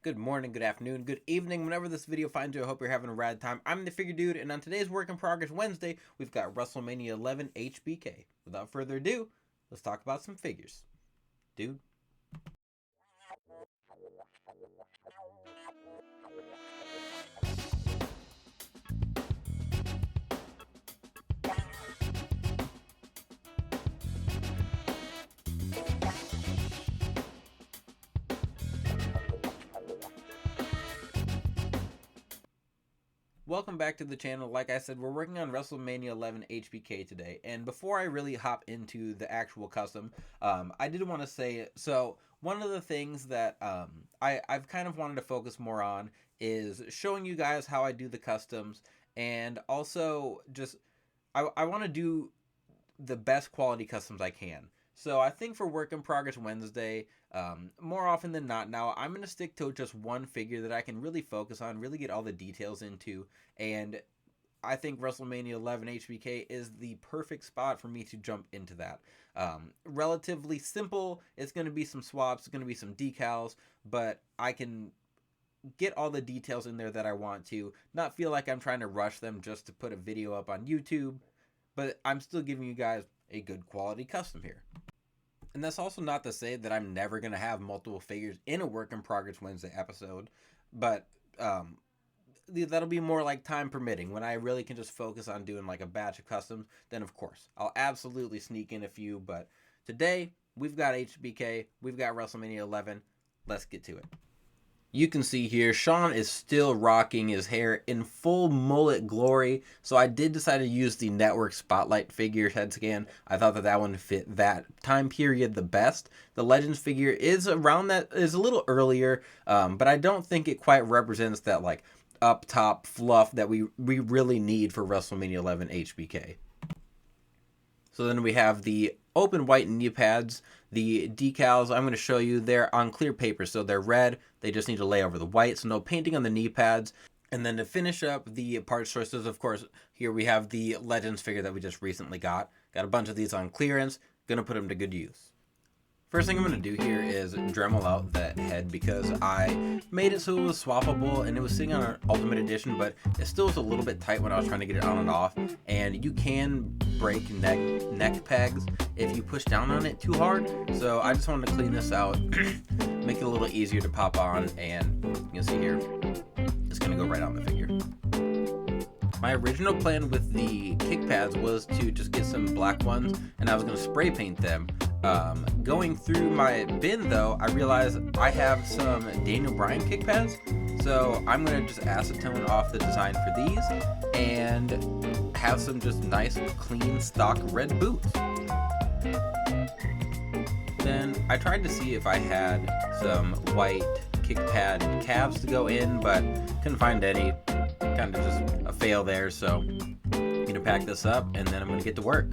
Good morning, good afternoon, good evening, whenever this video finds you. I hope you're having a rad time. I'm the Figure Dude, and on today's Work in Progress Wednesday, we've got Wrestlemania 11 HBK. Without further ado, let's talk about some figures. Dude. Welcome back to the channel. Like I said, we're working on WrestleMania 11 HBK today, and before I really hop into the actual custom, I did want to say, so one of the things that I've kind of wanted to focus more on is showing you guys how I do the customs, and also just I want to do the best quality customs I can. So I think for Work in Progress Wednesday, more often than not now, I'm going to stick to just one figure that I can really focus on, really get all the details into, and I think WrestleMania 11 HBK is the perfect spot for me to jump into that. Relatively simple. It's going to be some swaps, it's going to be some decals, but I can get all the details in there that I want to, not feel like I'm trying to rush them just to put a video up on YouTube, but I'm still giving you guys a good quality custom here. And that's also not to say that I'm never going to have multiple figures in a Work in Progress Wednesday episode, but that'll be more like time permitting. When I really can just focus on doing like a batch of customs, then of course, I'll absolutely sneak in a few, but today, we've got HBK, we've got WrestleMania 11, let's get to it. You can see here, Shawn is still rocking his hair in full mullet glory. So I did decide to use the Network Spotlight figure head scan. I thought that one fit that time period the best. The Legends figure is around that, is a little earlier, but I don't think it quite represents that like up top fluff that we really need for WrestleMania 11 HBK. So then we have the open white knee pads. The decals I'm going to show you, they're on clear paper, so they're red. They just need to lay over the white, so no painting on the knee pads. And then to finish up the parts choices, of course, here we have the Legends figure that we just recently got. Got a bunch of these on clearance. Going to put them to good use. First thing I'm going to do here is Dremel out that head because I made it so it was swappable and it was sitting on an Ultimate Edition, but it still was a little bit tight when I was trying to get it on and off. And you can break neck pegs if you push down on it too hard. So I just wanted to clean this out, make it a little easier to pop on, and you can see here, it's going to go right on the figure. My original plan with the kick pads was to just get some black ones and I was going to spray paint them. Going through my bin though, I realized I have some Daniel Bryan kick pads, so I'm going to just acetone off the design for these and have some just nice clean stock red boots. Then I tried to see if I had some white kick pad calves to go in, but couldn't find any. Kind of just a fail there, so I'm gonna pack this up and then I'm gonna get to work.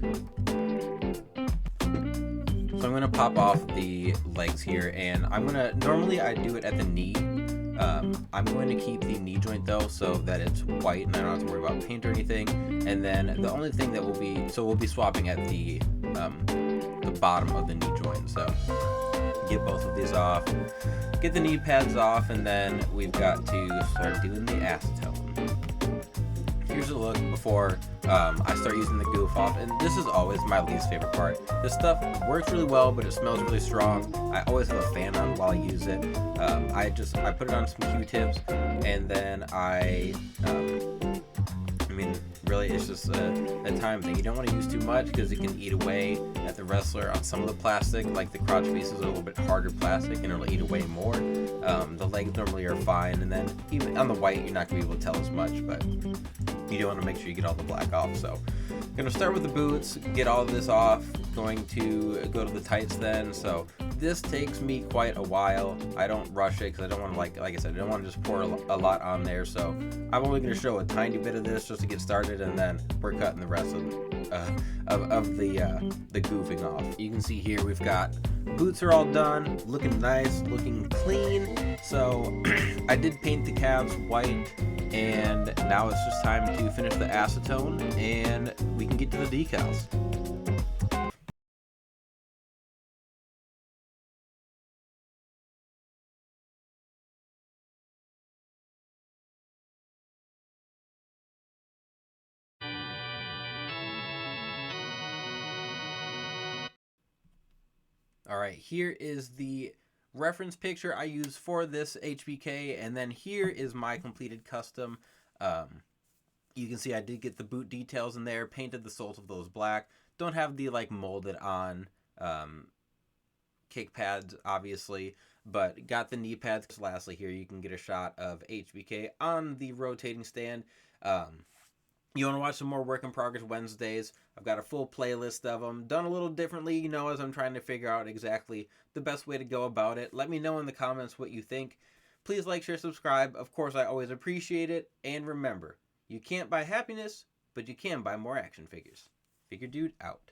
So I'm gonna pop off the legs here, and normally I do it at the knee. I'm going to keep the knee joint though, so that it's white and I don't have to worry about paint or anything. And then the only thing that we'll be swapping at the bottom of the knee joint. So get both of these off, get the knee pads off, and then we've got to start doing the acetone. Here's a look before I start using the goof off, and this is always my least favorite part. This stuff works really well, but it smells really strong. I always have a fan on while I use it. I put it on some Q-tips, and then I mean, really, it's just a time thing. You don't want to use too much because it can eat away at the wrestler on some of the plastic. Like the crotch pieces are a little bit harder plastic and it'll eat away more. The legs normally are fine, and then even on the white, you're not going to be able to tell as much, but you do want to make sure you get all the black off. So I'm going to start with the boots, get all of this off, going to go to the tights then. So this takes me quite a while. I don't rush it because I don't want to, like I said, I don't want to just pour a lot on there. So I'm only going to show a tiny bit of this just to get started, and then we're cutting the rest of the goofing off. You can see here we've got boots are all done, looking nice, looking clean. So I did paint the calves white, and now it's just time to finish the acetone and we can get to the decals. All right, here is the reference picture I use for this HBK, and then here is my completed custom. You can see I did get the boot details in there, painted the soles of those black. Don't have the like molded on kick pads, obviously, but got the knee pads. Lastly, here you can get a shot of HBK on the rotating stand. You want to watch some more Work in Progress Wednesdays? I've got a full playlist of them, done a little differently, as I'm trying to figure out exactly the best way to go about it. Let me know in the comments what you think. Please like, share, subscribe. Of course, I always appreciate it. And remember, you can't buy happiness, but you can buy more action figures. Figure Dude out.